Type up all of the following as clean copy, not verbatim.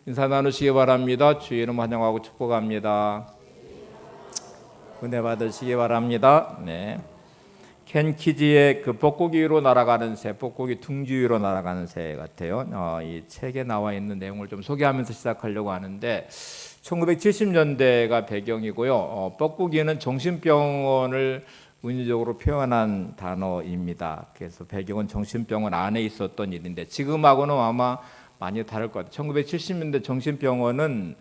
인사 나누시기 바랍니다. 주의 이름 환영하고 축복합니다. 은혜 받으시기 바랍니다. 네. 켄 키지의 그 뻐꾸기 위로 날아가는 새, 뻐꾸기 둥지 위로 날아가는 새 같아요. 이 책에 나와 있는 내용을 좀 소개하면서 시작하려고 하는데 1970년대가 배경이고요. 뻐꾸기는 정신병원을 은유적으로 표현한 단어입니다. 그래서 배경은 정신병원 안에 있었던 일인데 지금하고는 아마 많이 다를 것 같아요. 1970년대 정신병원은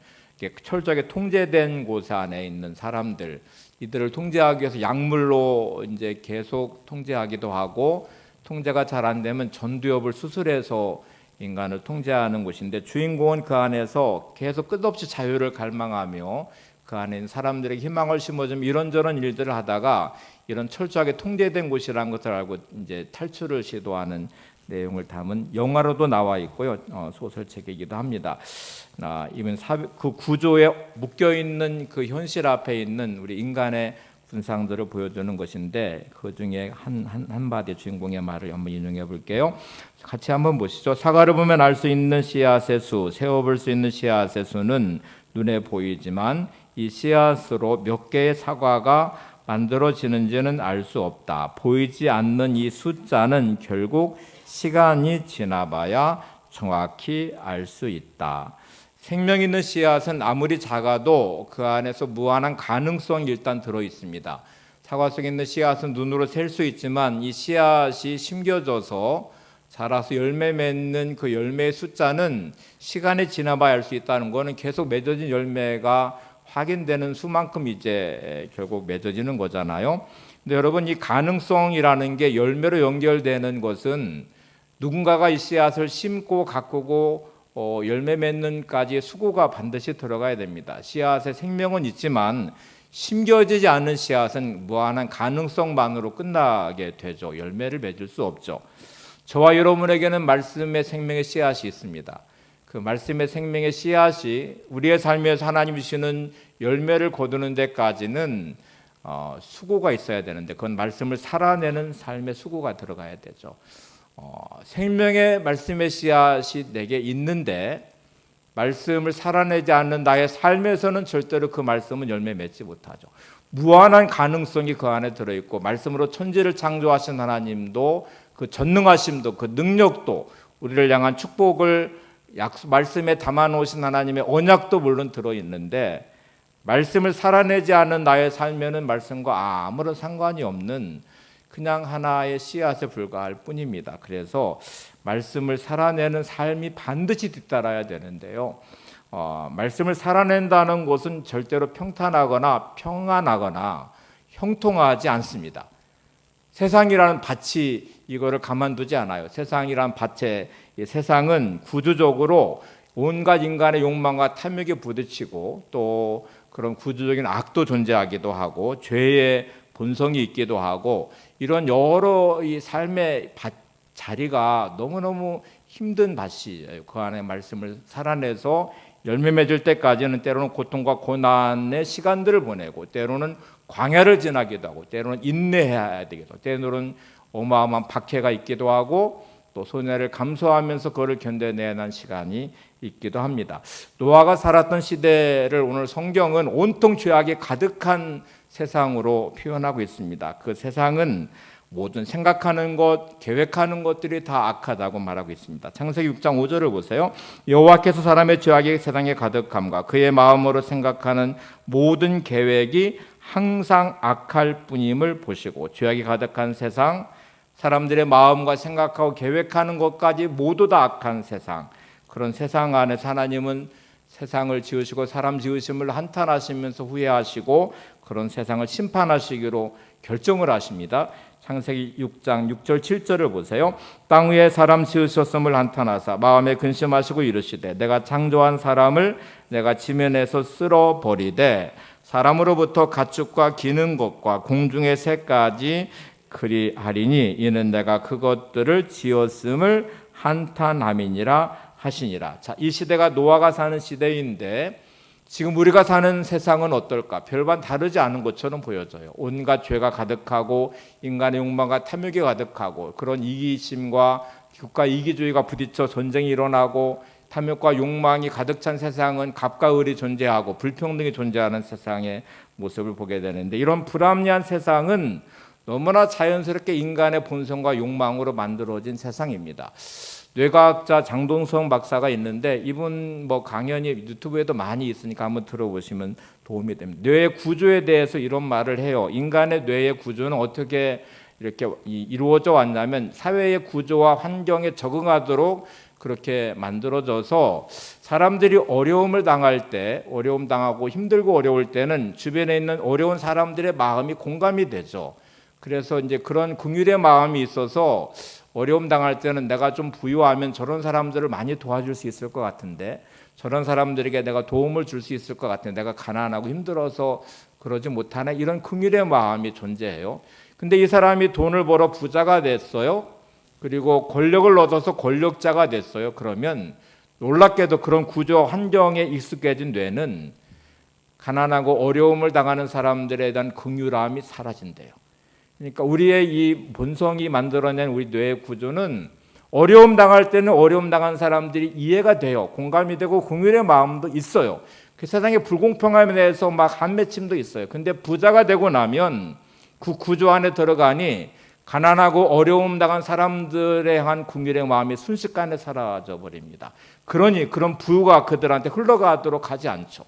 철저하게 통제된 곳 안에 있는 사람들, 이들을 통제하기 위해서 약물로 이제 계속 통제하기도 하고, 통제가 잘 안 되면 전두엽을 수술해서 인간을 통제하는 곳인데, 주인공은 그 안에서 계속 끝없이 자유를 갈망하며 그 안에 있는 사람들에게 희망을 심어주면 이런저런 일들을 하다가 이런 철저하게 통제된 곳이라는 것을 알고 이제 탈출을 시도하는 내용을 담은 영화로도 나와 있고요. 소설책이기도 합니다. 이번 그 구조에 묶여 있는 그 현실 앞에 있는 우리 인간의 분상들을 보여주는 것인데, 그 중에 한마디 주인공의 말을 한번 인용해 볼게요. 같이 한번 보시죠. 사과를 보면 알 수 있는 씨앗의 수, 세어볼 수 있는 씨앗의 수는 눈에 보이지만 이 씨앗으로 몇 개의 사과가 만들어지는지는 알 수 없다. 보이지 않는 이 숫자는 결국 시간이 지나봐야 정확히 알 수 있다. 생명 있는 씨앗은 아무리 작아도 그 안에서 무한한 가능성이 일단 들어 있습니다. 사과 속에 있는 씨앗은 눈으로 셀 수 있지만 이 씨앗이 심겨져서 자라서 열매 맺는 그 열매의 숫자는 시간이 지나봐야 알 수 있다는 것은 계속 맺어진 열매가 확인되는 수만큼 이제 결국 맺어지는 거잖아요. 근데 여러분, 이 가능성이라는 게 열매로 연결되는 것은 누군가가 이 씨앗을 심고 가꾸고 열매 맺는까지의 수고가 반드시 들어가야 됩니다. 씨앗의 생명은 있지만 심겨지지 않는 씨앗은 무한한 가능성만으로 끝나게 되죠. 열매를 맺을 수 없죠. 저와 여러분에게는 말씀의 생명의 씨앗이 있습니다. 그 말씀의 생명의 씨앗이 우리의 삶에서 하나님이 주시는 열매를 거두는 데까지는 수고가 있어야 되는데, 그건 말씀을 살아내는 삶의 수고가 들어가야 되죠. 생명의 말씀의 씨앗이 내게 있는데 말씀을 살아내지 않는 나의 삶에서는 절대로 그 말씀은 열매 맺지 못하죠. 무한한 가능성이 그 안에 들어있고, 말씀으로 천지를 창조하신 하나님도 그 전능하심도 그 능력도 우리를 향한 축복을 말씀에 담아놓으신 하나님의 언약도 물론 들어있는데, 말씀을 살아내지 않는 나의 삶에는 말씀과 아무런 상관이 없는 그냥 하나의 씨앗에 불과할 뿐입니다. 그래서 말씀을 살아내는 삶이 반드시 뒤따라야 되는데요. 말씀을 살아낸다는 것은 절대로 평탄하거나 평안하거나 형통하지 않습니다. 세상이라는 밭이 이거를 가만두지 않아요. 세상이란 밭에, 세상은 구조적으로 온갖 인간의 욕망과 탐욕에 부딪히고, 또 그런 구조적인 악도 존재하기도 하고 죄의 본성이 있기도 하고, 이런 여러 이 삶의 자리가 너무너무 힘든 밭이에요. 그 안에 말씀을 살아내서 열매 맺을 때까지는 때로는 고통과 고난의 시간들을 보내고, 때로는 광야를 지나기도 하고, 때로는 인내해야 되기도 하고, 때로는 어마어마한 박해가 있기도 하고, 또 손해를 감수하면서 그거를 견뎌내는 시간이 있기도 합니다. 노아가 살았던 시대를 오늘 성경은 온통 죄악이 가득한 세상으로 표현하고 있습니다. 그 세상은 모든 생각하는 것, 계획하는 것들이 다 악하다고 말하고 있습니다. 창세기 6장 5절을 보세요. 여호와께서 사람의 죄악이 세상에 가득함과 그의 마음으로 생각하는 모든 계획이 항상 악할 뿐임을 보시고, 죄악이 가득한 세상, 사람들의 마음과 생각하고 계획하는 것까지 모두 다 악한 세상, 그런 세상 안에서 하나님은 세상을 지으시고 사람 지으심을 한탄하시면서 후회하시고 그런 세상을 심판하시기로 결정을 하십니다. 창세기 6장 6절 7절을 보세요. 땅 위에 사람 지으셨음을 한탄하사 마음에 근심하시고 이르시되 내가 창조한 사람을 내가 지면에서 쓸어버리되 사람으로부터 가축과 기는 것과 공중의 새까지 그리하리니 이는 내가 그것들을 지었음을 한탄함이니라 하시니라. 자, 이 시대가 노아가 사는 시대인데 지금 우리가 사는 세상은 어떨까? 별반 다르지 않은 것처럼 보여져요. 온갖 죄가 가득하고 인간의 욕망과 탐욕이 가득하고, 그런 이기심과 국가 이기주의가 부딪혀 전쟁이 일어나고 탐욕과 욕망이 가득 찬 세상은 갑과 을이 존재하고 불평등이 존재하는 세상의 모습을 보게 되는데, 이런 불합리한 세상은 너무나 자연스럽게 인간의 본성과 욕망으로 만들어진 세상입니다. 뇌과학자 장동성 박사가 있는데, 이분 강연이 유튜브에도 많이 있으니까 한번 들어보시면 도움이 됩니다. 뇌의 구조에 대해서 이런 말을 해요. 인간의 뇌의 구조는 어떻게 이렇게 이루어져 왔냐면, 사회의 구조와 환경에 적응하도록 그렇게 만들어져서 사람들이 어려움을 당할 때, 어려움 당하고 힘들고 어려울 때는 주변에 있는 어려운 사람들의 마음이 공감이 되죠. 그래서 이제 그런 긍휼의 마음이 있어서 어려움 당할 때는 내가 좀 부유하면 저런 사람들을 많이 도와줄 수 있을 것 같은데, 저런 사람들에게 내가 도움을 줄 수 있을 것 같은데 내가 가난하고 힘들어서 그러지 못하네, 이런 긍휼의 마음이 존재해요. 근데 이 사람이 돈을 벌어 부자가 됐어요. 그리고 권력을 얻어서 권력자가 됐어요. 그러면 놀랍게도 그런 구조 환경에 익숙해진 뇌는 가난하고 어려움을 당하는 사람들에 대한 긍휼함이 사라진대요. 그러니까 우리의 이 본성이 만들어낸 우리 뇌의 구조는 어려움 당할 때는 어려움 당한 사람들이 이해가 돼요. 공감이 되고 긍휼의 마음도 있어요. 그 세상의 불공평함에 대해서 막 한맺힘도 있어요. 근데 부자가 되고 나면 그 구조 안에 들어가니 가난하고 어려움 당한 사람들에 향한 긍휼의 마음이 순식간에 사라져 버립니다. 그러니 그런 부유가 그들한테 흘러가도록 하지 않죠.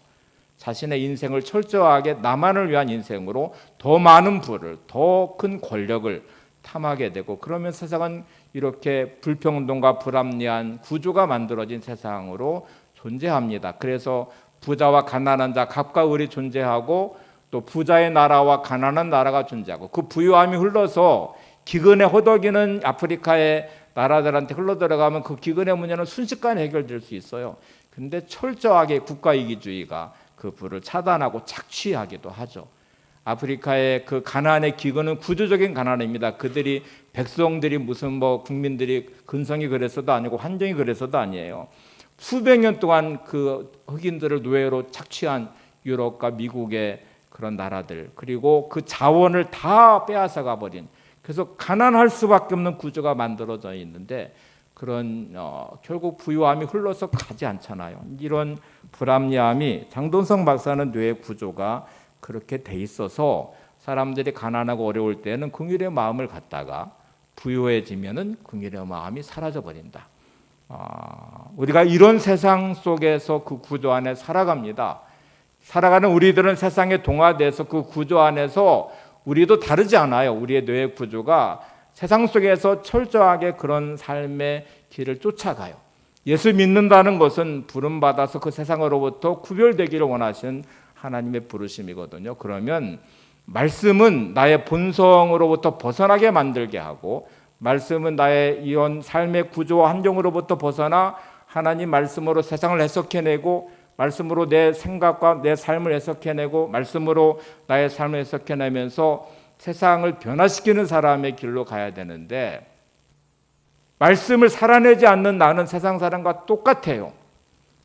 자신의 인생을 철저하게 나만을 위한 인생으로 더 많은 부를, 더 큰 권력을 탐하게 되고, 그러면 세상은 이렇게 불평등과 불합리한 구조가 만들어진 세상으로 존재합니다. 그래서 부자와 가난한 자, 갑과 을이 존재하고, 또 부자의 나라와 가난한 나라가 존재하고, 그 부유함이 흘러서 기근에 허덕이는 아프리카의 나라들한테 흘러들어가면 그 기근의 문제는 순식간에 해결될 수 있어요. 근데 철저하게 국가이기주의가 그 불을 차단하고 착취하기도 하죠. 아프리카의 그 가난의 기근은 구조적인 가난입니다. 그들이 백성들이 무슨 국민들이 근성이 그래서도 아니고 환경이 그래서도 아니에요. 수백 년 동안 그 흑인들을 노예로 착취한 유럽과 미국의 그런 나라들, 그리고 그 자원을 다 빼앗아가 버린, 그래서 가난할 수밖에 없는 구조가 만들어져 있는데, 그런 결국 부유함이 흘러서 가지 않잖아요. 이런 불합리함이, 장동성 박사는 뇌의 구조가 그렇게 돼 있어서 사람들이 가난하고 어려울 때는 긍휼의 마음을 갖다가 부유해지면은 긍휼의 마음이 사라져 버린다. 우리가 이런 세상 속에서 그 구조 안에 살아갑니다. 살아가는 우리들은 세상에 동화돼서 그 구조 안에서 우리도 다르지 않아요. 우리의 뇌의 구조가 세상 속에서 철저하게 그런 삶의 길을 쫓아가요. 예수 믿는다는 것은 부름받아서 그 세상으로부터 구별되기를 원하시는 하나님의 부르심이거든요. 그러면 말씀은 나의 본성으로부터 벗어나게 만들게 하고, 말씀은 나의 이런 삶의 구조와 환경으로부터 벗어나 하나님 말씀으로 세상을 해석해내고, 말씀으로 내 생각과 내 삶을 해석해내고, 말씀으로 나의 삶을 해석해내면서 세상을 변화시키는 사람의 길로 가야 되는데, 말씀을 살아내지 않는 나는 세상 사람과 똑같아요.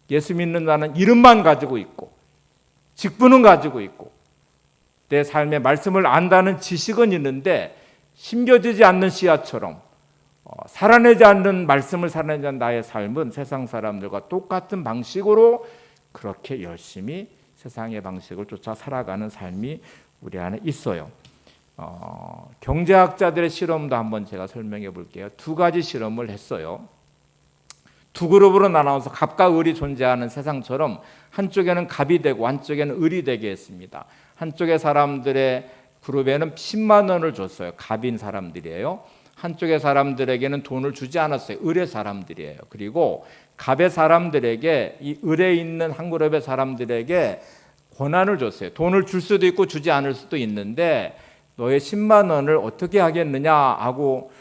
예수 믿는 나는 이름만 가지고 있고 직분은 가지고 있고 내 삶의 말씀을 안다는 지식은 있는데, 심겨지지 않는 씨앗처럼 살아내지 않는 말씀을 살아내지 않는 나의 삶은 세상 사람들과 똑같은 방식으로 그렇게 열심히 세상의 방식을 쫓아 살아가는 삶이 우리 안에 있어요. 경제학자들의 실험도 한번 제가 설명해 볼게요. 두 가지 실험을 했어요. 두 그룹으로 나눠서 갑과 을이 존재하는 세상처럼 한쪽에는 갑이 되고 한쪽에는 을이 되게 했습니다. 한쪽의 사람들의 그룹에는 10만 원을 줬어요. 갑인 사람들이에요. 한쪽의 사람들에게는 돈을 주지 않았어요. 을의 사람들이에요. 그리고 갑의 사람들에게, 이 을에 있는 한 그룹의 사람들에게 권한을 줬어요. 돈을 줄 수도 있고 주지 않을 수도 있는데, 너의 10만 원을 어떻게 하겠느냐 하고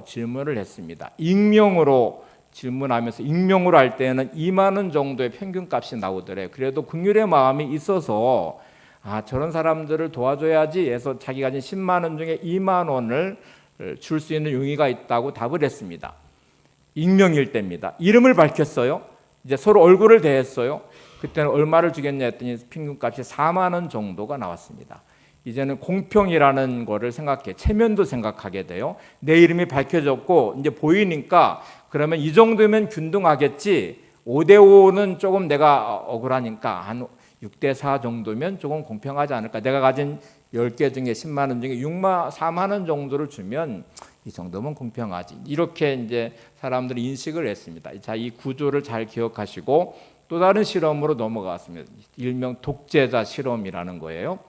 질문을 했습니다. 익명으로 질문하면서, 익명으로 할 때는 2만 원 정도의 평균값이 나오더래요. 그래도 긍휼의 마음이 있어서 저런 사람들을 도와줘야지 해서 자기가 가진 10만 원 중에 2만 원을 줄 수 있는 용의가 있다고 답을 했습니다. 익명일 때입니다. 이름을 밝혔어요. 이제 서로 얼굴을 대했어요. 그때는 얼마를 주겠냐 했더니 평균값이 4만 원 정도가 나왔습니다. 이제는 공평이라는 거를 생각해, 체면도 생각하게 돼요. 내 이름이 밝혀졌고 이제 보이니까, 그러면 이 정도면 균등하겠지, 5대5는 조금 내가 억울하니까 한 6대4 정도면 조금 공평하지 않을까. 내가 가진 10개 중에 10만 원 중에 4만 원 정도를 주면 이 정도면 공평하지. 이렇게 이제 사람들이 인식을 했습니다. 자, 이 구조를 잘 기억하시고 또 다른 실험으로 넘어갔습니다. 일명 독재자 실험이라는 거예요.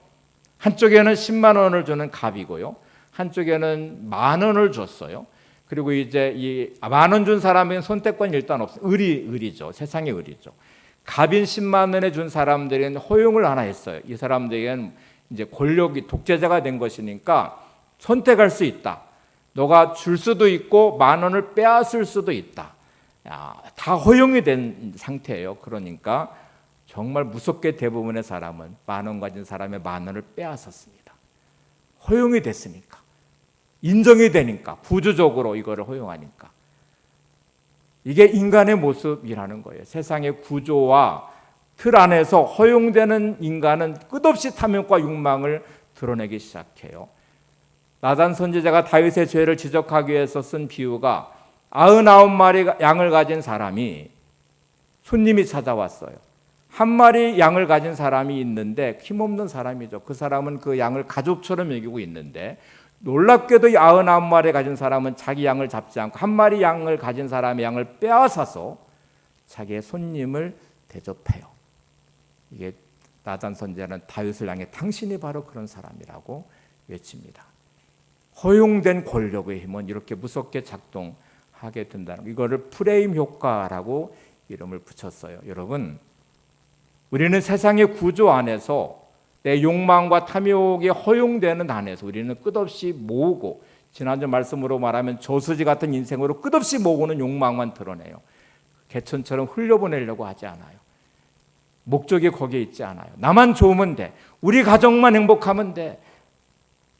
한쪽에는 10만 원을 주는 갑이고요. 한쪽에는 만 원을 줬어요. 그리고 이제 이 만 원 준 사람에게는 선택권이 일단 없어요. 의리죠. 세상의 의리죠. 갑인 10만 원에 준 사람들은 허용을 하나 했어요. 이 사람들에게는 이제 권력이 독재자가 된 것이니까 선택할 수 있다. 너가 줄 수도 있고 만 원을 빼앗을 수도 있다. 다 허용이 된 상태예요. 그러니까 정말 무섭게 대부분의 사람은 만 원 가진 사람의 만 원을 빼앗았습니다. 허용이 됐으니까. 인정이 되니까. 부주적으로 이거를 허용하니까. 이게 인간의 모습이라는 거예요. 세상의 구조와 틀 안에서 허용되는 인간은 끝없이 탐욕과 욕망을 드러내기 시작해요. 나단 선지자가 다윗의 죄를 지적하기 위해서 쓴 비유가 99마리 양을 가진 사람이 손님이 찾아왔어요. 한 마리 양을 가진 사람이 있는데 힘없는 사람이죠. 그 사람은 그 양을 가족처럼 여기고 있는데 놀랍게도 이 99마리 가진 사람은 자기 양을 잡지 않고 한 마리 양을 가진 사람의 양을 빼앗아서 자기의 손님을 대접해요. 이게 나단 선지자는 다윗을 향해 당신이 바로 그런 사람이라고 외칩니다. 허용된 권력의 힘은 이렇게 무섭게 작동하게 된다는 거. 이거를 프레임 효과라고 이름을 붙였어요. 여러분, 우리는 세상의 구조 안에서 내 욕망과 탐욕이 허용되는 안에서 우리는 끝없이 모으고, 지난주 말씀으로 말하면 저수지 같은 인생으로 끝없이 모으는 욕망만 드러내요. 개천처럼 흘려보내려고 하지 않아요. 목적이 거기에 있지 않아요. 나만 좋으면 돼. 우리 가정만 행복하면 돼.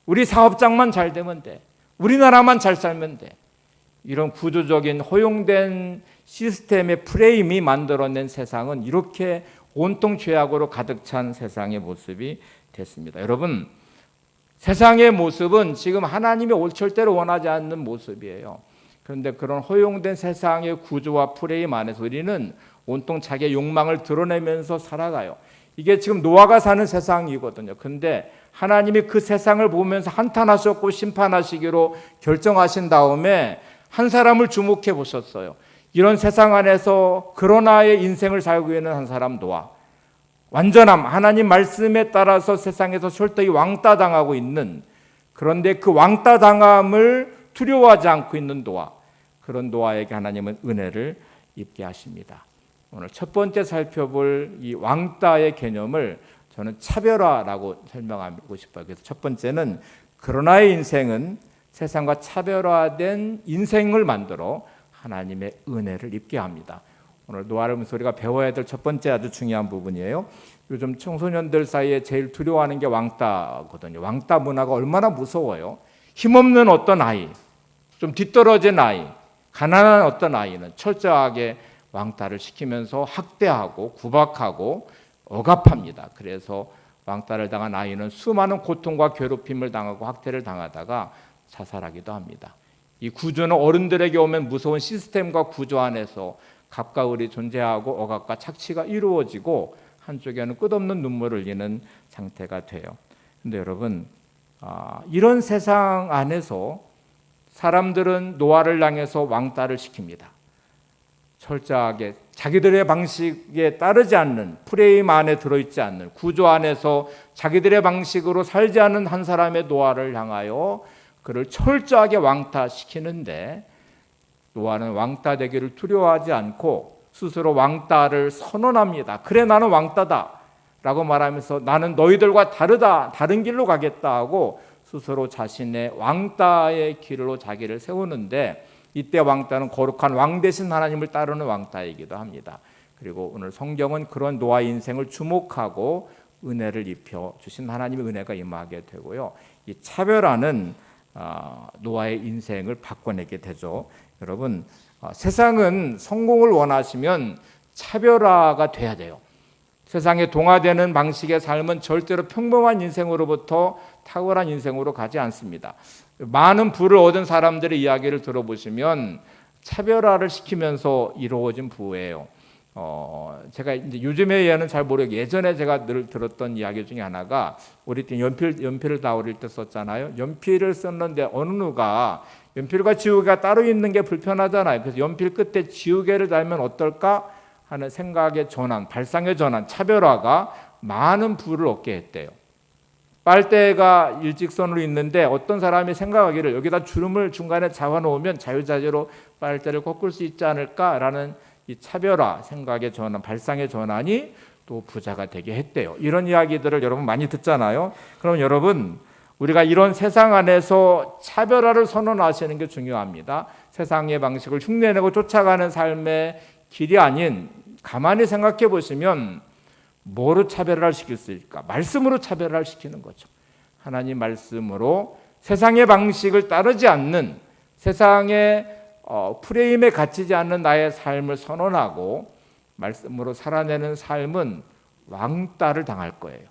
우리 사업장만 잘 되면 돼. 우리나라만 잘 살면 돼. 이런 구조적인 허용된 시스템의 프레임이 만들어낸 세상은 이렇게 온통 죄악으로 가득 찬 세상의 모습이 됐습니다. 여러분, 세상의 모습은 지금 하나님이 절대로 원하지 않는 모습이에요. 그런데 그런 허용된 세상의 구조와 프레임 안에서 우리는 온통 자기의 욕망을 드러내면서 살아가요. 이게 지금 노아가 사는 세상이거든요. 그런데 하나님이 그 세상을 보면서 한탄하셨고 심판하시기로 결정하신 다음에 한 사람을 주목해 보셨어요. 이런 세상 안에서 그러나의 인생을 살고 있는 한 사람 노아. 완전함, 하나님 말씀에 따라서 세상에서 철저히 왕따당하고 있는, 그런데 그 왕따당함을 두려워하지 않고 있는 노아. 그런 노아에게 하나님은 은혜를 입게 하십니다. 오늘 첫 번째 살펴볼 이 왕따의 개념을 저는 차별화라고 설명하고 싶어요. 그래서 첫 번째는 그러나의 인생은 세상과 차별화된 인생을 만들어 하나님의 은혜를 입게 합니다. 오늘 노아를 우리가 배워야 될 첫 번째 아주 중요한 부분이에요. 요즘 청소년들 사이에 제일 두려워하는 게 왕따거든요. 왕따 문화가 얼마나 무서워요. 힘없는 어떤 아이, 좀 뒤떨어진 아이, 가난한 어떤 아이는 철저하게 왕따를 시키면서 학대하고 구박하고 억압합니다. 그래서 왕따를 당한 아이는 수많은 고통과 괴롭힘을 당하고 학대를 당하다가 자살하기도 합니다. 이 구조는 어른들에게 오면 무서운 시스템과 구조 안에서 갑과 을이 존재하고 억압과 착취가 이루어지고 한쪽에는 끝없는 눈물을 흘리는 상태가 돼요. 그런데 여러분, 이런 세상 안에서 사람들은 노아를 향해서 왕따를 시킵니다. 철저하게 자기들의 방식에 따르지 않는, 프레임 안에 들어있지 않는, 구조 안에서 자기들의 방식으로 살지 않는 한 사람의 노아를 향하여 그를 철저하게 왕따시키는데, 노아는 왕따 되기를 두려워하지 않고 스스로 왕따를 선언합니다. 그래, 나는 왕따다 라고 말하면서 나는 너희들과 다르다, 다른 길로 가겠다 하고 스스로 자신의 왕따의 길로 자기를 세우는데, 이때 왕따는 거룩한 왕 대신 하나님을 따르는 왕따이기도 합니다. 그리고 오늘 성경은 그런 노아의 인생을 주목하고 은혜를 입혀 주신 하나님의 은혜가 임하게 되고요. 이 차별화는 노아의 인생을 바꿔내게 되죠. 여러분, 세상은 성공을 원하시면 차별화가 돼야 돼요. 세상에 동화되는 방식의 삶은 절대로 평범한 인생으로부터 탁월한 인생으로 가지 않습니다. 많은 부를 얻은 사람들의 이야기를 들어보시면 차별화를 시키면서 이루어진 부예요. 제가 이제 요즘에 얘는 잘 모르고 예전에 제가 늘 들었던 이야기 중에 하나가 우리 때 연필을 다 어릴 때 썼잖아요. 연필을 썼는데 어느 누가 연필과 지우개가 따로 있는 게 불편하잖아요. 그래서 연필 끝에 지우개를 달면 어떨까 하는 생각의 전환, 발상의 전환, 차별화가 많은 부를 얻게 했대요. 빨대가 일직선으로 있는데 어떤 사람이 생각하기를 여기다 주름을 중간에 잡아놓으면 자유자재로 빨대를 꺾을 수 있지 않을까라는 이 차별화, 생각의 전환, 발상의 전환이 또 부자가 되게 했대요. 이런 이야기들을 여러분 많이 듣잖아요. 그럼 여러분, 우리가 이런 세상 안에서 차별화를 선언하시는 게 중요합니다. 세상의 방식을 흉내내고 쫓아가는 삶의 길이 아닌, 가만히 생각해 보시면 뭐로 차별화를 시킬 수 있을까? 말씀으로 차별화를 시키는 거죠. 하나님 말씀으로 세상의 방식을 따르지 않는, 세상의 프레임에 갇히지 않는 나의 삶을 선언하고 말씀으로 살아내는 삶은 왕따를 당할 거예요.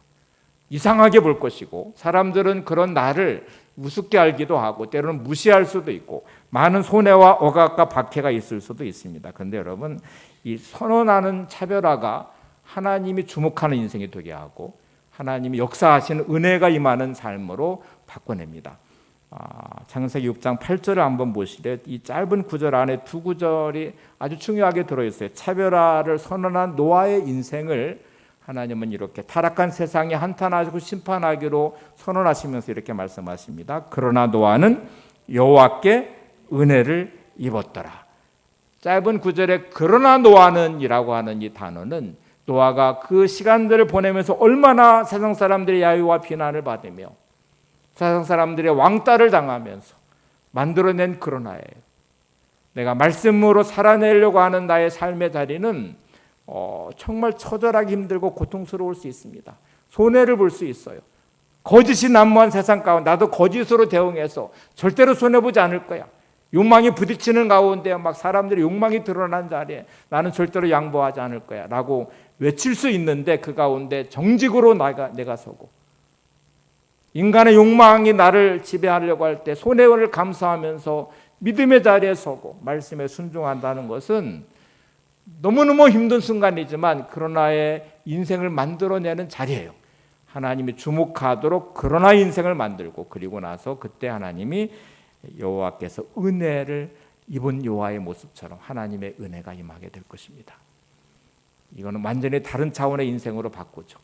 이상하게 볼 것이고, 사람들은 그런 나를 우습게 알기도 하고 때로는 무시할 수도 있고 많은 손해와 억압과 박해가 있을 수도 있습니다. 그런데 여러분, 이 선언하는 차별화가 하나님이 주목하는 인생이 되게 하고 하나님이 역사하시는 은혜가 임하는 삶으로 바꿔냅니다. 창세기 6장 8절을 한번 보시되 이 짧은 구절 안에 두 구절이 아주 중요하게 들어있어요. 차별화를 선언한 노아의 인생을 하나님은 이렇게 타락한 세상에 한탄하시고 심판하기로 선언하시면서 이렇게 말씀하십니다. 그러나 노아는 여호와께 은혜를 입었더라. 짧은 구절에 그러나 노아는 이라고 하는 이 단어는 노아가 그 시간들을 보내면서 얼마나 세상 사람들의 야유와 비난을 받으며 세상 사람들의 왕따를 당하면서 만들어낸 그러나예요. 내가 말씀으로 살아내려고 하는 나의 삶의 자리는 정말 처절하기 힘들고 고통스러울 수 있습니다. 손해를 볼 수 있어요. 거짓이 난무한 세상 가운데 나도 거짓으로 대응해서 절대로 손해보지 않을 거야. 욕망이 부딪히는 가운데 막 사람들의 욕망이 드러난 자리에 나는 절대로 양보하지 않을 거야 라고 외칠 수 있는데, 그 가운데 정직으로 내가 서고 인간의 욕망이 나를 지배하려고 할 때 손해를 감수하면서 믿음의 자리에 서고 말씀에 순종한다는 것은 너무너무 힘든 순간이지만 그러나의 인생을 만들어내는 자리예요. 하나님이 주목하도록 그러나 인생을 만들고, 그리고 나서 그때 하나님이 여호와께서 은혜를 입은 요하의 모습처럼 하나님의 은혜가 임하게 될 것입니다. 이거는 완전히 다른 차원의 인생으로 바꾸죠.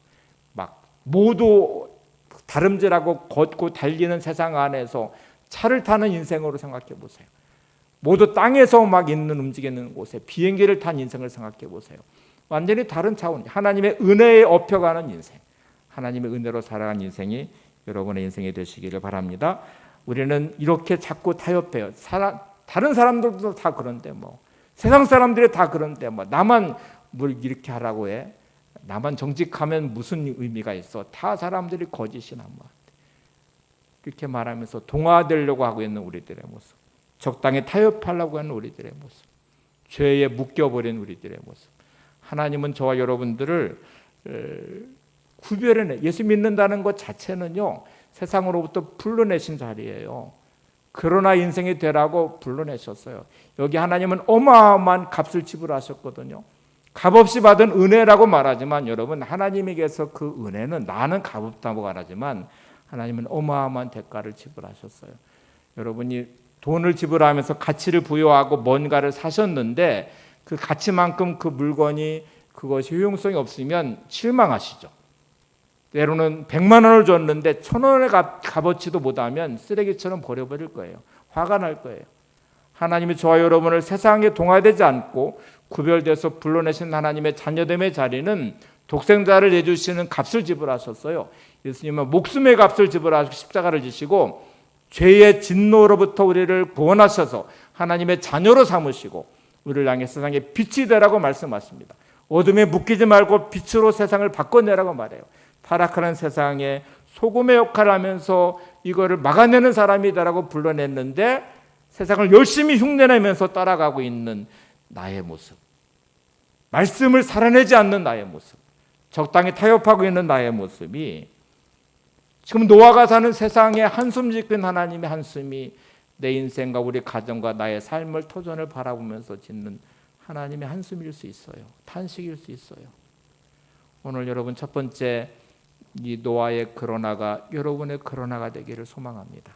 막 모두 다름질하고 걷고 달리는 세상 안에서 차를 타는 인생으로 생각해 보세요. 모두 땅에서 막 있는 움직이는 곳에 비행기를 탄 인생을 생각해 보세요. 완전히 다른 차원, 하나님의 은혜에 업혀가는 인생, 하나님의 은혜로 살아가는 인생이 여러분의 인생이 되시기를 바랍니다. 우리는 이렇게 자꾸 타협해요. 다른 사람들도 다 그런데 세상 사람들이 다 그런데 나만 뭘 이렇게 하라고 해? 나만 정직하면 무슨 의미가 있어? 다 사람들이 거짓이 남아. 이렇게 말하면서 동화되려고 하고 있는 우리들의 모습, 적당히 타협하려고 하는 우리들의 모습, 죄에 묶여버린 우리들의 모습. 하나님은 저와 여러분들을 구별해내. 예수 믿는다는 것 자체는요, 세상으로부터 불러내신 자리예요. 그러나 인생이 되라고 불러내셨어요. 여기 하나님은 어마어마한 값을 지불하셨거든요. 값없이 받은 은혜라고 말하지만 여러분, 하나님에게서 그 은혜는 나는 값없다고 말하지만 하나님은 어마어마한 대가를 지불하셨어요. 여러분이 돈을 지불하면서 가치를 부여하고 뭔가를 사셨는데 그 가치만큼 그 물건이 그것이 효용성이 없으면 실망하시죠. 때로는 100만 원을 줬는데 1,000원의 값어치도 못하면 쓰레기처럼 버려버릴 거예요. 화가 날 거예요. 하나님이 저와 여러분을 세상에 동화되지 않고 구별돼서 불러내신 하나님의 자녀됨의 자리는 독생자를 내주시는 값을 지불하셨어요. 예수님은 목숨의 값을 지불하시고 십자가를 지시고 죄의 진노로부터 우리를 구원하셔서 하나님의 자녀로 삼으시고 우리를 향해 세상에 빛이 되라고 말씀하십니다. 어둠에 묶이지 말고 빛으로 세상을 바꿔내라고 말해요. 타락하는 세상에 소금의 역할을 하면서 이거를 막아내는 사람이 되라고 불러냈는데 세상을 열심히 흉내내면서 따라가고 있는 나의 모습, 말씀을 살아내지 않는 나의 모습, 적당히 타협하고 있는 나의 모습이 지금 노아가 사는 세상에 한숨 짓는 하나님의 한숨이 내 인생과 우리 가정과 나의 삶을 터전을 바라보면서 짓는 하나님의 한숨일 수 있어요. 탄식일 수 있어요. 오늘 여러분 첫 번째 이 노아의 그러나가 여러분의 그러나가 되기를 소망합니다.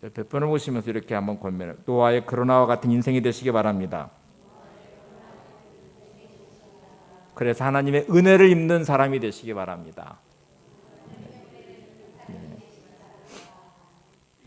옆에 분을 보시면서 이렇게 한번 권면을, 노아의 그러나와 같은 인생이 되시기 바랍니다. 그래서 하나님의 은혜를 입는 사람이 되시기 바랍니다.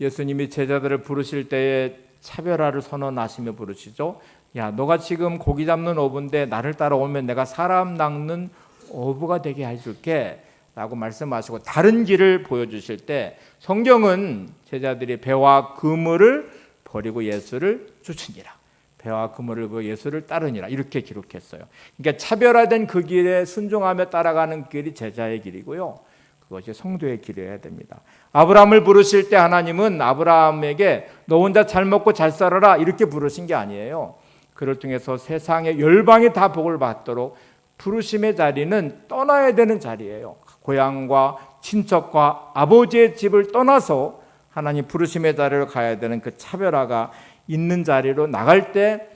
예수님이 제자들을 부르실 때에 차별화를 선언하시며 부르시죠. 야, 너가 지금 고기 잡는 어부인데 나를 따라오면 내가 사람 낚는 어부가 되게 해줄게 라고 말씀하시고 다른 길을 보여주실 때 성경은 제자들이 배와 그물을 버리고 예수를 쫓으니라, 배와 그물을 버리고 예수를 따르니라 이렇게 기록했어요. 그러니까 차별화된 그 길에 순종하며 따라가는 길이 제자의 길이고요, 그것이 성도의 길이어야 됩니다. 아브라함을 부르실 때 하나님은 아브라함에게 너 혼자 잘 먹고 잘 살아라 이렇게 부르신 게 아니에요. 그를 통해서 세상의 열방이 다 복을 받도록 부르심의 자리는 떠나야 되는 자리예요. 고향과 친척과 아버지의 집을 떠나서 하나님 부르심의 자리로 가야 되는 그 차별화가 있는 자리로 나갈 때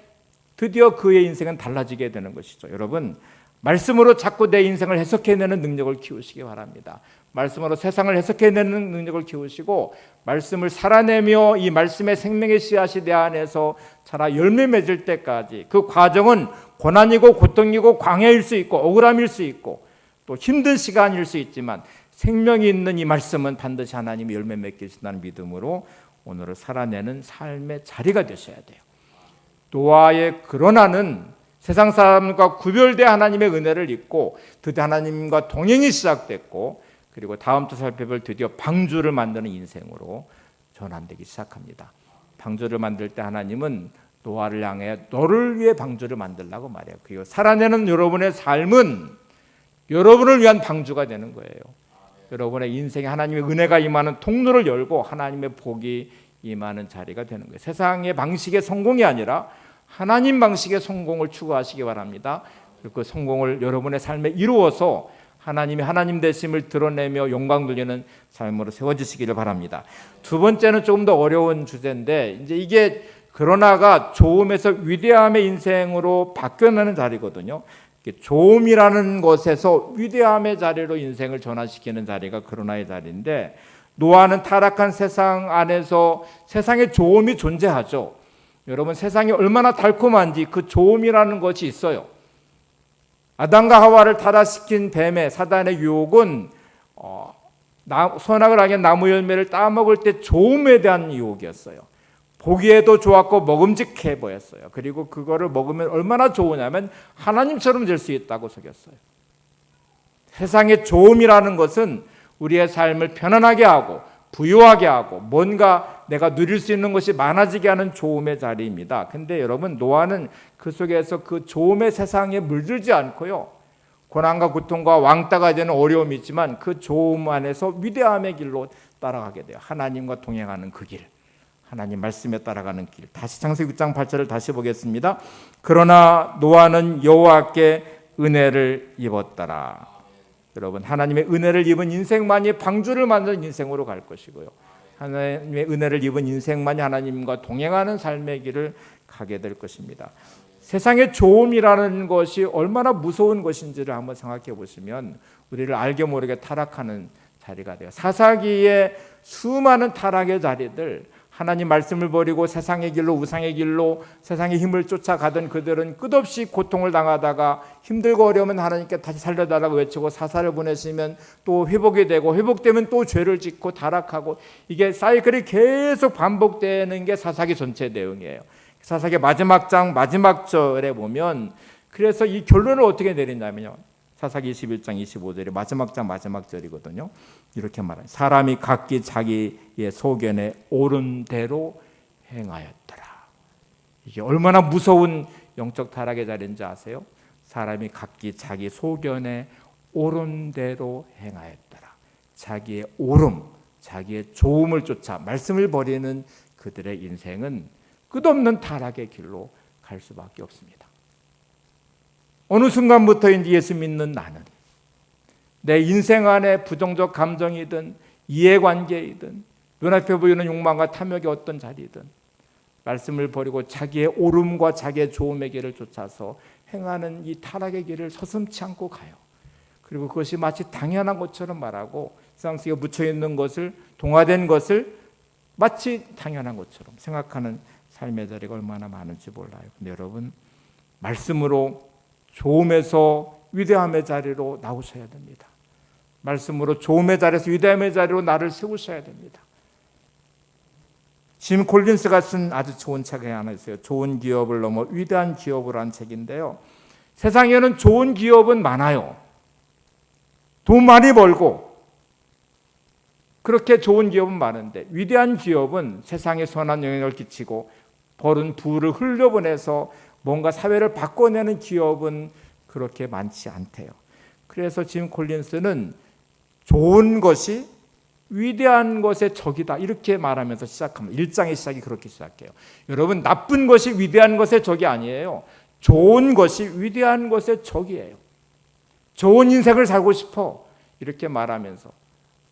드디어 그의 인생은 달라지게 되는 것이죠. 여러분, 말씀으로 자꾸 내 인생을 해석해내는 능력을 키우시기 바랍니다. 말씀으로 세상을 해석해내는 능력을 키우시고 말씀을 살아내며 이 말씀의 생명의 씨앗이 내 안에서 자라 열매 맺을 때까지, 그 과정은 고난이고 고통이고 광야일 수 있고 억울함일 수 있고 또 힘든 시간일 수 있지만 생명이 있는 이 말씀은 반드시 하나님이 열매 맺게 하신다는 믿음으로 오늘을 살아내는 삶의 자리가 되셔야 돼요. 노아의 그러나는 세상 사람과 구별된 하나님의 은혜를 입고 드디어 하나님과 동행이 시작됐고, 그리고 다음 주 살펴볼 드디어 방주를 만드는 인생으로 전환되기 시작합니다. 방주를 만들 때 하나님은 노아를 향해 너를 위해 방주를 만들라고 말해요. 그리고 살아내는 여러분의 삶은 여러분을 위한 방주가 되는 거예요. 여러분의 인생에 하나님의 은혜가 임하는 통로를 열고 하나님의 복이 임하는 자리가 되는 거예요. 세상의 방식의 성공이 아니라 하나님 방식의 성공을 추구하시기 바랍니다. 그 성공을 여러분의 삶에 이루어서 하나님이 하나님 되심을 드러내며 영광 돌리는 삶으로 세워지시기를 바랍니다. 두 번째는 조금 더 어려운 주제인데, 이제 이게 그러나가 조음에서 위대함의 인생으로 바뀌어나는 자리거든요. 조음이라는 것에서 위대함의 자리로 인생을 전환시키는 자리가 그러나의 자리인데, 노아는 타락한 세상 안에서 세상의 조음이 존재하죠. 여러분, 세상이 얼마나 달콤한지 그 조음이라는 것이 있어요. 아담과 하와를 타락시킨 뱀의 사단의 유혹은 선악을 알게 나무 열매를 따먹을 때 조음에 대한 유혹이었어요. 보기에도 좋았고 먹음직해 보였어요. 그리고 그거를 먹으면 얼마나 좋으냐면 하나님처럼 될 수 있다고 속였어요. 세상의 조음이라는 것은 우리의 삶을 편안하게 하고 부유하게 하고 뭔가 내가 누릴 수 있는 것이 많아지게 하는 조음의 자리입니다. 근데 여러분, 노아는 그 속에서 그 조음의 세상에 물들지 않고요, 고난과 고통과 왕따가 되는 어려움이 있지만 그 조음 안에서 위대함의 길로 따라가게 돼요. 하나님과 동행하는 그 길, 하나님 말씀에 따라가는 길. 다시 창세기 6장 8절을 다시 보겠습니다. 그러나 노아는 여호와께 은혜를 입었더라. 여러분, 하나님의 은혜를 입은 인생만이 방주를 만드는 인생으로 갈 것이고요, 하나님의 은혜를 입은 인생만이 하나님과 동행하는 삶의 길을 가게 될 것입니다. 세상의 조음이라는 것이 얼마나 무서운 것인지를 한번 생각해 보시면 우리를 알게 모르게 타락하는 자리가 돼요. 사사기의 수많은 타락의 자리들, 하나님 말씀을 버리고 세상의 길로, 우상의 길로 세상의 힘을 쫓아가던 그들은 끝없이 고통을 당하다가 힘들고 어려우면 하나님께 다시 살려달라고 외치고 사사를 보내시면 또 회복이 되고, 회복되면 또 죄를 짓고 타락하고, 이게 사이클이 계속 반복되는 게 사사기 전체 내용이에요. 사사기 마지막 장 마지막 절에 보면 그래서 이 결론을 어떻게 내리냐면요, 사사기 21장 25절이 마지막 장 마지막 절이거든요. 이렇게 말해요. 사람이 각기 자기의 소견에 옳은 대로 행하였더라. 이게 얼마나 무서운 영적 타락의 자리인지 아세요? 사람이 각기 자기 소견에 옳은 대로 행하였더라. 자기의 옳음, 자기의 좋음을 쫓아 말씀을 버리는 그들의 인생은 끝없는 타락의 길로 갈 수밖에 없습니다. 어느 순간부터인지 예수 믿는 나는 내 인생 안에 부정적 감정이든 이해관계이든 눈앞에 보이는 욕망과 탐욕의 어떤 자리든 말씀을 버리고 자기의 오름과 자기의 좋음의 길을 쫓아서 행하는 이 타락의 길을 서슴지 않고 가요. 그리고 그것이 마치 당연한 것처럼 말하고 세상 속에 묻혀있는 것을, 동화된 것을 마치 당연한 것처럼 생각하는 삶의 자리가 얼마나 많은지 몰라요. 근데 여러분, 말씀으로 좋음에서 위대함의 자리로 나오셔야 됩니다. 말씀으로 좋음의 자리에서 위대함의 자리로 나를 세우셔야 됩니다. 짐 콜린스가 쓴 아주 좋은 책이 하나 있어요. 좋은 기업을 넘어 위대한 기업을 한 책인데요. 세상에는 좋은 기업은 많아요. 돈 많이 벌고 그렇게 좋은 기업은 많은데 위대한 기업은 세상에 선한 영향을 끼치고 벌은 부를 흘려보내서 뭔가 사회를 바꿔내는 기업은 그렇게 많지 않대요. 그래서 짐 콜린스는 좋은 것이 위대한 것의 적이다 이렇게 말하면서 시작합니다. 1장의 시작이 그렇게 시작해요. 여러분, 나쁜 것이 위대한 것의 적이 아니에요. 좋은 것이 위대한 것의 적이에요. 좋은 인생을 살고 싶어 이렇게 말하면서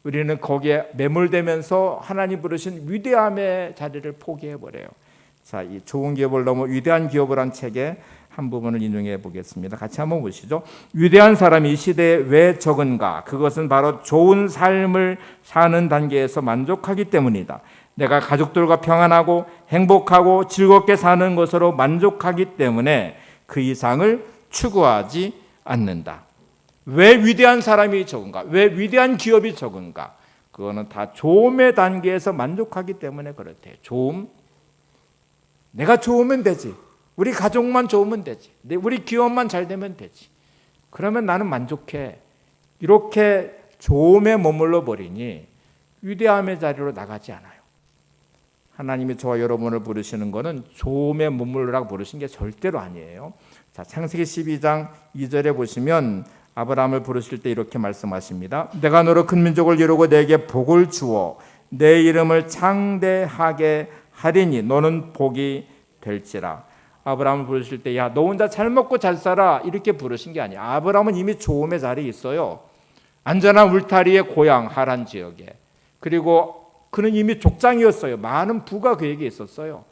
우리는 거기에 매몰되면서 하나님 부르신 위대함의 자리를 포기해버려요. 자, 이 좋은 기업을 넘어 위대한 기업을 한 책의 한 부분을 인용해 보겠습니다. 같이 한번 보시죠. 위대한 사람이 이 시대에 왜 적은가? 그것은 바로 좋은 삶을 사는 단계에서 만족하기 때문이다. 내가 가족들과 평안하고 행복하고 즐겁게 사는 것으로 만족하기 때문에 그 이상을 추구하지 않는다. 왜 위대한 사람이 적은가? 왜 위대한 기업이 적은가? 그거는 다 좋음의 단계에서 만족하기 때문에 그렇대요. 좋음, 내가 좋으면 되지. 우리 가족만 좋으면 되지. 우리 기업만 잘 되면 되지. 그러면 나는 만족해. 이렇게 좋음에 머물러 버리니 위대함의 자리로 나가지 않아요. 하나님이 저와 여러분을 부르시는 것은 좋음에 머물러라고 부르신 게 절대로 아니에요. 자, 창세기 12장 2절에 보시면 아브라함을 부르실 때 이렇게 말씀하십니다. 내가 너로 큰 민족을 이루고 내게 복을 주어 내 이름을 창대하게 하리니 너는 복이 될지라. 아브라함을 부르실 때 야, 너 혼자 잘 먹고 잘 살아 이렇게 부르신 게 아니에요. 아브라함은 이미 좋음의 자리에 있어요. 안전한 울타리의 고향 하란 지역에. 그리고 그는 이미 족장이었어요. 많은 부가 그에게 있었어요.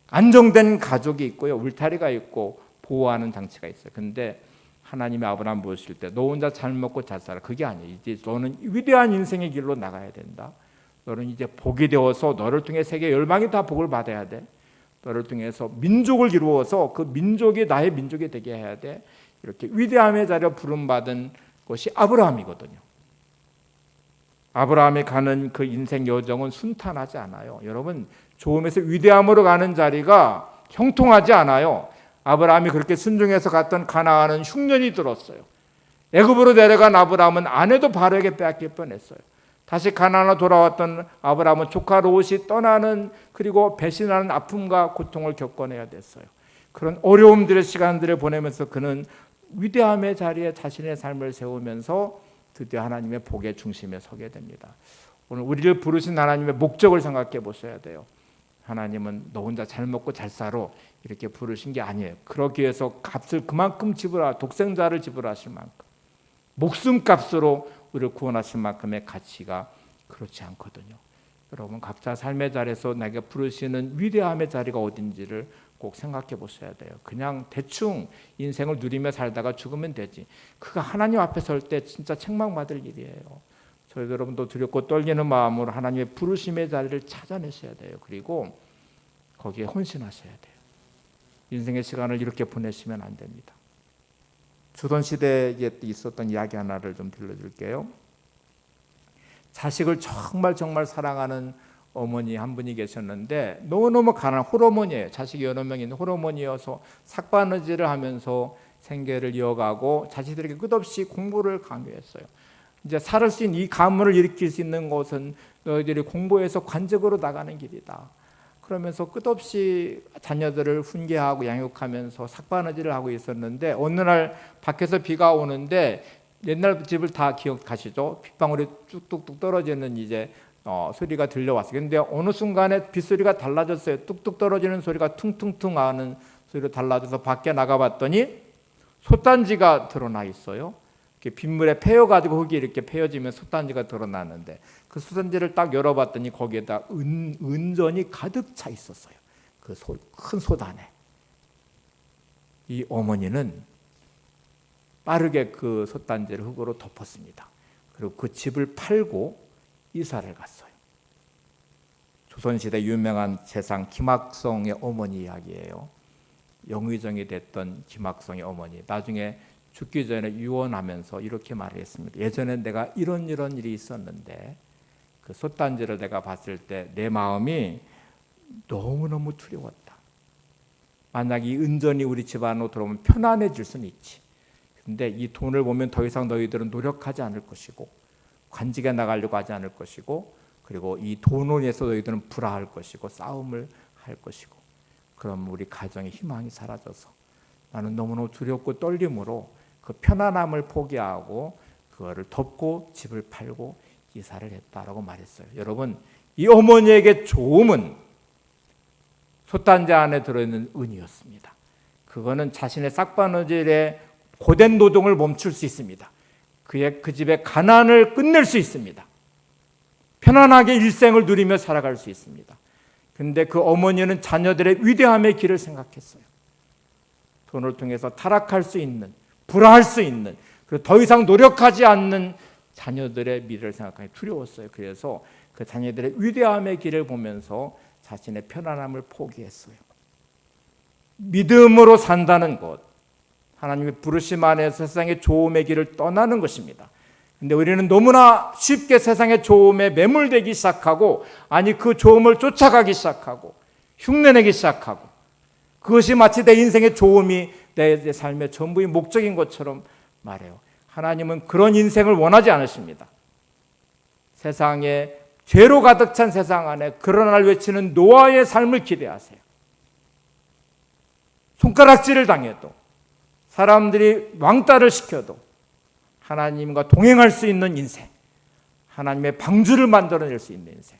안정된 가족이 있고요. 울타리가 있고 보호하는 장치가 있어요. 근데 하나님이 아브라함 부르실 때 너 혼자 잘 먹고 잘 살아. 그게 아니에요. 이제 너는 위대한 인생의 길로 나가야 된다. 너는 이제 복이 되어서 너를 통해 세계 열방이 다 복을 받아야 돼. 너를 통해서 민족을 이루어서 그 민족이 나의 민족이 되게 해야 돼. 이렇게 위대함의 자리로 부름받은 것이 아브라함이거든요. 아브라함이 가는 그 인생 여정은 순탄하지 않아요. 여러분, 좋음에서 위대함으로 가는 자리가 형통하지 않아요. 아브라함이 그렇게 순종해서 갔던 가나안은 흉년이 들었어요. 애굽으로 내려간 아브라함은 아내도 바로에게 빼앗길 뻔했어요. 다시 가나안으로 돌아왔던 아브라함은 조카 롯이 떠나는 그리고 배신하는 아픔과 고통을 겪어내야 됐어요. 그런 어려움들의 시간들을 보내면서 그는 위대함의 자리에 자신의 삶을 세우면서 드디어 하나님의 복의 중심에 서게 됩니다. 오늘 우리를 부르신 하나님의 목적을 생각해 보셔야 돼요. 하나님은 너 혼자 잘 먹고 잘 살아 이렇게 부르신 게 아니에요. 그러기 위해서 값을 그만큼 독생자를 지불하실 만큼 목숨값으로 우리를 구원하신 만큼의 가치가 그렇지 않거든요. 여러분, 각자 삶의 자리에서 내게 부르시는 위대함의 자리가 어딘지를 꼭 생각해 보셔야 돼요. 그냥 대충 인생을 누리며 살다가 죽으면 되지. 그가 하나님 앞에 설 때 진짜 책망받을 일이에요. 저희 여러분도 두렵고 떨리는 마음으로 하나님의 부르심의 자리를 찾아내셔야 돼요. 그리고 거기에 헌신하셔야 돼요. 인생의 시간을 이렇게 보내시면 안 됩니다. 조선시대에 있었던 이야기 하나를 좀 들려줄게요. 자식을 정말 사랑하는 어머니 한 분이 계셨는데 너무너무 가난한 홀어머니예요. 자식이 여러 명 있는 홀어머니여서 삭바느질을 하면서 생계를 이어가고 자식들에게 끝없이 공부를 강요했어요. 이제 살을 수 있는 이 가문을 일으킬 수 있는 것은 너희들이 공부해서 관직으로 나가는 길이다. 그러면서 끝없이 자녀들을 훈계하고 양육하면서 삭바느질을 하고 있었는데 어느 날 밖에서 비가 오는데 옛날 집을 다 기억하시죠? 빗방울이 뚝뚝뚝 떨어지는 이제 소리가 들려왔어요. 그런데 어느 순간에 빗소리가 달라졌어요. 뚝뚝 떨어지는 소리가 퉁퉁퉁 하는 소리로 달라져서 밖에 나가봤더니 솥단지가 드러나 있어요. 빗물에 패여가지고 흙이 이렇게 패여지면 솥단지가 드러나는데 그 솥단지를 딱 열어봤더니 거기에다 은전이 가득 차 있었어요. 큰 솥안에 이 어머니는 빠르게 그 솥단지를 흙으로 덮었습니다. 그리고 그 집을 팔고 이사를 갔어요. 조선시대 유명한 세상 김학성의 어머니 이야기예요. 영의정이 됐던 김학성의 어머니, 나중에 죽기 전에 유언하면서 이렇게 말했습니다. 예전에 내가 이런 일이 있었는데 그 솥단지를 내가 봤을 때 내 마음이 너무너무 두려웠다. 만약 이 은전이 우리 집안으로 들어오면 편안해질 수는 있지. 근데 이 돈을 보면 더 이상 너희들은 노력하지 않을 것이고 관직에 나가려고 하지 않을 것이고, 그리고 이 돈을 위해서 너희들은 불화할 것이고 싸움을 할 것이고, 그럼 우리 가정의 희망이 사라져서 나는 너무너무 두렵고 떨림으로 그 편안함을 포기하고 그거를 덮고 집을 팔고 이사를 했다라고 말했어요. 여러분, 이 어머니에게 좋음은 솥단지 안에 들어있는 은이었습니다. 그거는 자신의 싹바느질의 고된 노동을 멈출 수 있습니다. 그 집의 가난을 끝낼 수 있습니다. 편안하게 일생을 누리며 살아갈 수 있습니다. 근데 그 어머니는 자녀들의 위대함의 길을 생각했어요. 돈을 통해서 타락할 수 있는, 불화할 수 있는, 그리고 더 이상 노력하지 않는 자녀들의 미래를 생각하니 두려웠어요. 그래서 그 자녀들의 위대함의 길을 보면서 자신의 편안함을 포기했어요. 믿음으로 산다는 것, 하나님의 부르심 안에서 세상의 좋음의 길을 떠나는 것입니다. 근데 우리는 너무나 쉽게 세상의 좋음에 매몰되기 시작하고, 아니 그 좋음을 쫓아가기 시작하고 흉내내기 시작하고, 그것이 마치 내 인생의 좋음이 내 삶의 전부의 목적인 것처럼 말해요. 하나님은 그런 인생을 원하지 않으십니다. 세상에 죄로 가득 찬 세상 안에 그런 날 외치는 노아의 삶을 기대하세요. 손가락질을 당해도, 사람들이 왕따를 시켜도 하나님과 동행할 수 있는 인생, 하나님의 방주를 만들어낼 수 있는 인생,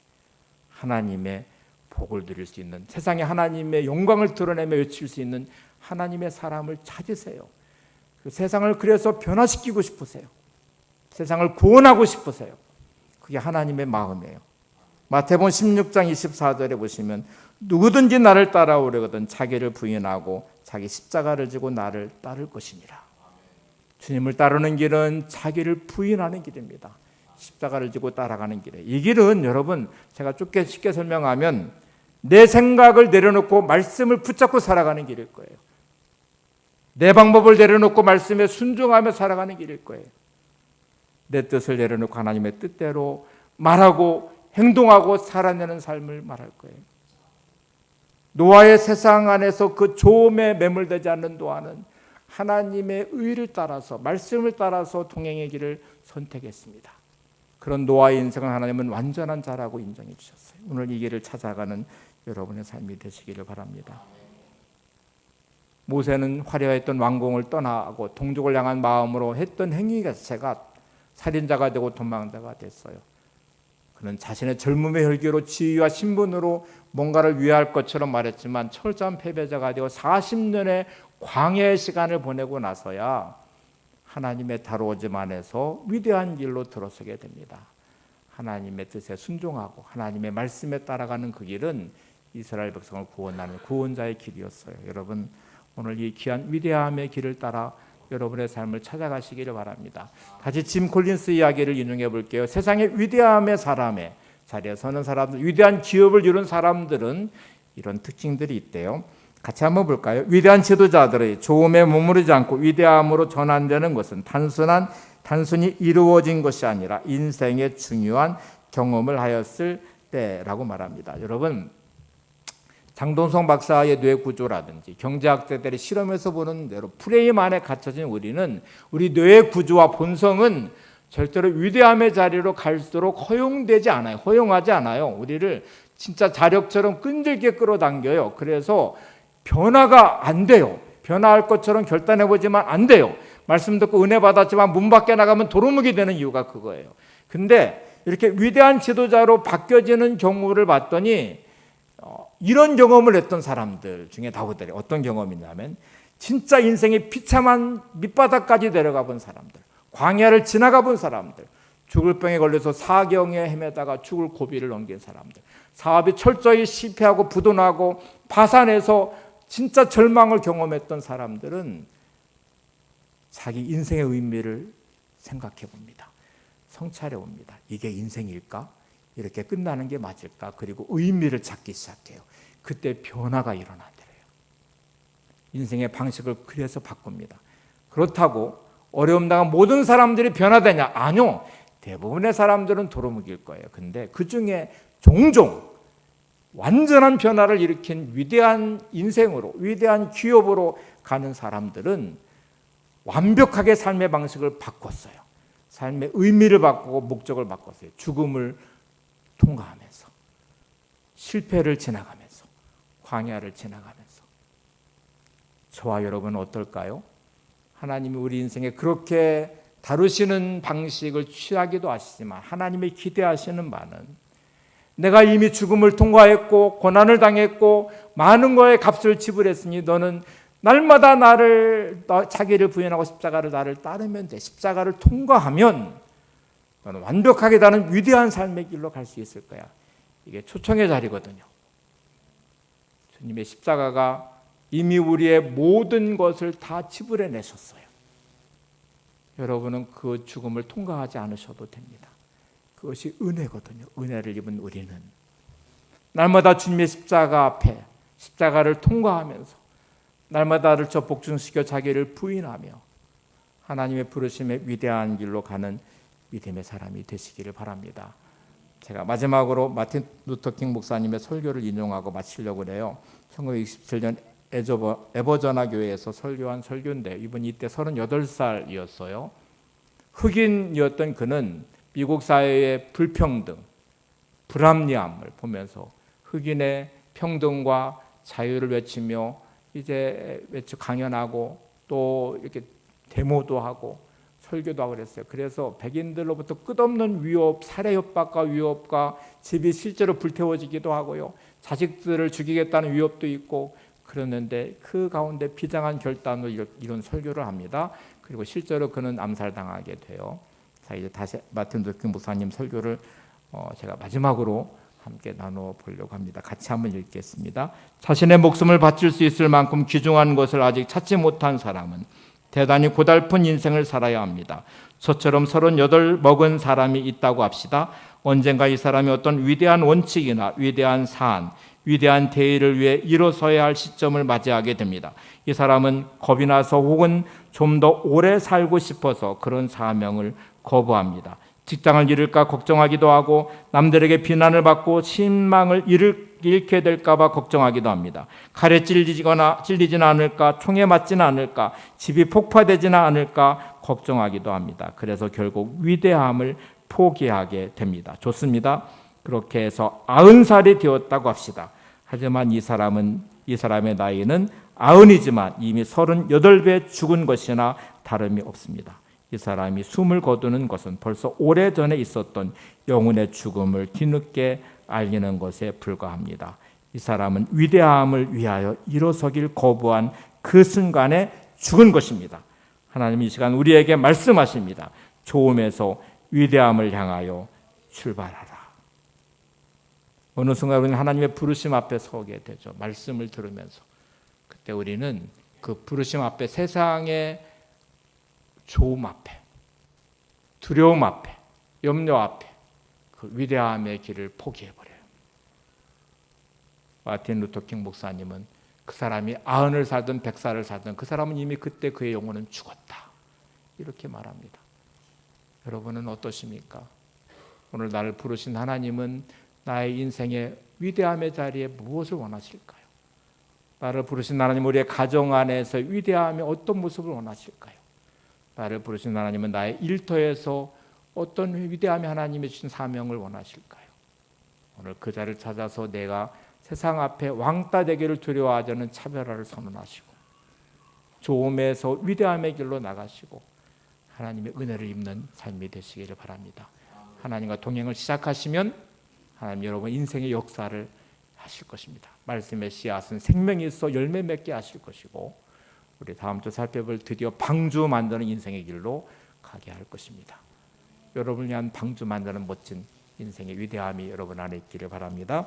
하나님의 복을 누릴 수 있는, 세상에 하나님의 영광을 드러내며 외칠 수 있는 하나님의 사람을 찾으세요. 그 세상을 그래서 변화시키고 싶으세요. 세상을 구원하고 싶으세요. 그게 하나님의 마음이에요. 마태복음 16장 24절에 보시면 누구든지 나를 따라오려거든 자기를 부인하고 자기 십자가를 지고 나를 따를 것이니라. 주님을 따르는 길은 자기를 부인하는 길입니다. 십자가를 지고 따라가는 길이에요. 이 길은 여러분, 제가 쉽게 설명하면 내 생각을 내려놓고 말씀을 붙잡고 살아가는 길일 거예요. 내 방법을 내려놓고 말씀에 순종하며 살아가는 길일 거예요. 내 뜻을 내려놓고 하나님의 뜻대로 말하고 행동하고 살아내는 삶을 말할 거예요. 노아의 세상 안에서 그 좋음에 매몰되지 않는 노아는 하나님의 의를 따라서, 말씀을 따라서 동행의 길을 선택했습니다. 그런 노아의 인생을 하나님은 완전한 자라고 인정해 주셨어요. 오늘 이 길을 찾아가는 여러분의 삶이 되시기를 바랍니다. 모세는 화려했던 왕궁을 떠나고 동족을 향한 마음으로 했던 행위 자체가 살인자가 되고 도망자가 됐어요. 그는 자신의 젊음의 혈기로 지위와 신분으로 뭔가를 위할 것처럼 말했지만 철저한 패배자가 되어 40년의 광야의 시간을 보내고 나서야 하나님의 다루어짐 안에서 위대한 길로 들어서게 됩니다. 하나님의 뜻에 순종하고 하나님의 말씀에 따라가는 그 길은 이스라엘 백성을 구원하는 구원자의 길이었어요. 여러분, 오늘 이 귀한 위대함의 길을 따라 여러분의 삶을 찾아가시기를 바랍니다. 다시 짐 콜린스 이야기를 인용해 볼게요. 세상의 위대함의 사람의 자리에 서는 사람들, 위대한 기업을 이룬 사람들은 이런 특징들이 있대요. 같이 한번 볼까요? 위대한 지도자들의 좋음에 머무르지 않고 위대함으로 전환되는 것은 단순히 이루어진 것이 아니라 인생의 중요한 경험을 하였을 때라고 말합니다. 여러분, 장동성 박사의 뇌 구조라든지 경제학자들의 실험에서 보는 대로 프레임 안에 갇혀진 우리는, 우리 뇌의 구조와 본성은 절대로 위대함의 자리로 갈수록 허용하지 않아요. 우리를 진짜 자력처럼 끈질게 끌어당겨요. 그래서 변화가 안 돼요. 변화할 것처럼 결단해보지만 안 돼요. 말씀 듣고 은혜 받았지만 문 밖에 나가면 도루묵이 되는 이유가 그거예요. 근데 이렇게 위대한 지도자로 바뀌어지는 경우를 봤더니 이런 경험을 했던 사람들 중에 다윗들이 어떤 경험이냐면, 진짜 인생의 비참한 밑바닥까지 내려가 본 사람들, 광야를 지나가 본 사람들, 죽을 병에 걸려서 사경에 헤매다가 죽을 고비를 넘긴 사람들, 사업이 철저히 실패하고 부도나고 파산해서 진짜 절망을 경험했던 사람들은 자기 인생의 의미를 생각해 봅니다. 성찰해 봅니다. 이게 인생일까? 이렇게 끝나는 게 맞을까? 그리고 의미를 찾기 시작해요. 그때 변화가 일어나더래요. 인생의 방식을 그래서 바꿉니다. 그렇다고 어려움 당한 모든 사람들이 변화되냐? 아니요. 대부분의 사람들은 도루묵일 거예요. 근데 그 중에 종종 완전한 변화를 일으킨 위대한 인생으로, 위대한 기업으로 가는 사람들은 완벽하게 삶의 방식을 바꿨어요. 삶의 의미를 바꾸고 목적을 바꿨어요. 죽음을 통과하면서, 실패를 지나가면서, 광야를 지나가면서. 저와 여러분은 어떨까요? 하나님이 우리 인생에 그렇게 다루시는 방식을 취하기도 하시지만 하나님이 기대하시는 바는 내가 이미 죽음을 통과했고 고난을 당했고 많은 거에 값을 지불했으니 너는 날마다 자기를 부인하고 십자가를 나를 따르면 돼. 십자가를 통과하면 너는 완벽하게 다른 위대한 삶의 길로 갈 수 있을 거야. 이게 초청의 자리거든요. 주님의 십자가가 이미 우리의 모든 것을 다 지불해 내셨어요. 여러분은 그 죽음을 통과하지 않으셔도 됩니다. 그것이 은혜거든요. 은혜를 입은 우리는 날마다 주님의 십자가 앞에 십자가를 통과하면서 날마다를 저 복종시켜 자기를 부인하며 하나님의 부르심의 위대한 길로 가는 믿음의 사람이 되시기를 바랍니다. 제가 마지막으로 마틴 루터킹 목사님의 설교를 인용하고 마치려고 해요. 1927년 에버저나 교회에서 설교한 설교인데 이분이 이때 38살이었어요. 흑인이었던 그는 미국 사회의 불평등, 불합리함을 보면서 흑인의 평등과 자유를 외치며 이제 강연하고 또 이렇게 데모도 하고 설교도 하고 그랬어요. 그래서 백인들로부터 끝없는 위협, 살해 협박과 위협과 집이 실제로 불태워지기도 하고요. 자식들을 죽이겠다는 위협도 있고 그러는데 그 가운데 비장한 결단으로 이런 설교를 합니다. 그리고 실제로 그는 암살당하게 돼요. 자, 이제 다시 마틴 루터 목사님 설교를 제가 마지막으로 함께 나눠보려고 합니다. 같이 한번 읽겠습니다. 자신의 목숨을 바칠 수 있을 만큼 귀중한 것을 아직 찾지 못한 사람은 대단히 고달픈 인생을 살아야 합니다. 저처럼 38 먹은 사람이 있다고 합시다. 언젠가 이 사람이 어떤 위대한 원칙이나 위대한 사안, 위대한 대의를 위해 일어서야 할 시점을 맞이하게 됩니다. 이 사람은 겁이 나서 혹은 좀 더 오래 살고 싶어서 그런 사명을 거부합니다. 직장을 잃을까 걱정하기도 하고 남들에게 비난을 받고 신망을 잃게 될까 봐 걱정하기도 합니다. 칼에 찔리지는 않을까, 총에 맞지는 않을까, 집이 폭파되지는 않을까 걱정하기도 합니다. 그래서 결국 위대함을 포기하게 됩니다. 좋습니다. 그렇게 해서 90살이 되었다고 합시다. 하지만 이 사람의 나이는 90이지만 이미 38배 죽은 것이나 다름이 없습니다. 이 사람이 숨을 거두는 것은 벌써 오래전에 있었던 영혼의 죽음을 뒤늦게 알리는 것에 불과합니다. 이 사람은 위대함을 위하여 일어서길 거부한 그 순간에 죽은 것입니다. 하나님이 이 시간 우리에게 말씀하십니다. 좋음에서 위대함을 향하여 출발하라. 어느 순간 우리는 하나님의 부르심 앞에 서게 되죠. 말씀을 들으면서. 그때 우리는 그 부르심 앞에 세상의 조음 앞에, 두려움 앞에, 염려 앞에 그 위대함의 길을 포기해버려요. 마틴 루터킹 목사님은 그 사람이 90을 살든 100살을 살든 그 사람은 이미 그때 그의 영혼은 죽었다. 이렇게 말합니다. 여러분은 어떠십니까? 오늘 나를 부르신 하나님은 나의 인생의 위대함의 자리에 무엇을 원하실까요? 나를 부르신 하나님 우리의 가정 안에서 위대함의 어떤 모습을 원하실까요? 나를 부르신 하나님은 나의 일터에서 어떤 위대함이 하나님이 주신 사명을 원하실까요? 오늘 그 자리를 찾아서 내가 세상 앞에 왕따 되기를 두려워하지 않는 차별화를 선언하시고 조음에서 위대함의 길로 나가시고 하나님의 은혜를 입는 삶이 되시기를 바랍니다. 하나님과 동행을 시작하시면 하나님 여러분 인생의 역사를 하실 것입니다. 말씀의 씨앗은 생명이 있어 열매 맺게 하실 것이고 우리 다음 주 살펴볼 드디어 방주 만드는 인생의 길로 가게 할 것입니다. 여러분을 위한 방주 만드는 멋진 인생의 위대함이 여러분 안에 있기를 바랍니다.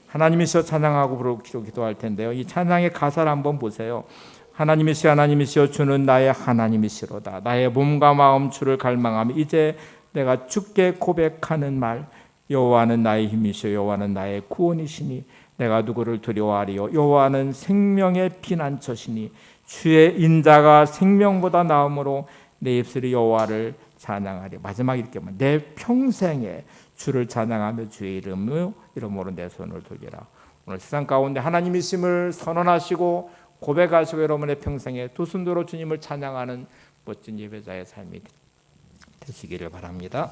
하나님이시여 찬양하고 부르기로 기도할 텐데요. 이 찬양의 가사를 한번 보세요. 하나님이시여 주는 나의 하나님이시로다. 나의 몸과 마음 주를 갈망하며 이제 내가 주께 고백하는 말, 여호와는 나의 힘이시오 여호와는 나의 구원이시니 내가 누구를 두려워하리요. 여호와는 생명의 피난처시니 주의 인자가 생명보다 나음으로 내 입술이 여호와를 찬양하리. 마지막 이렇게 내 평생에 주를 찬양하며 주의 이름으로 내 손을 돌리라. 오늘 세상 가운데 하나님이심을 선언하시고 고백하시고 여러분의 평생에 두 손으로 주님을 찬양하는 멋진 예배자의 삶이 되시기를 바랍니다.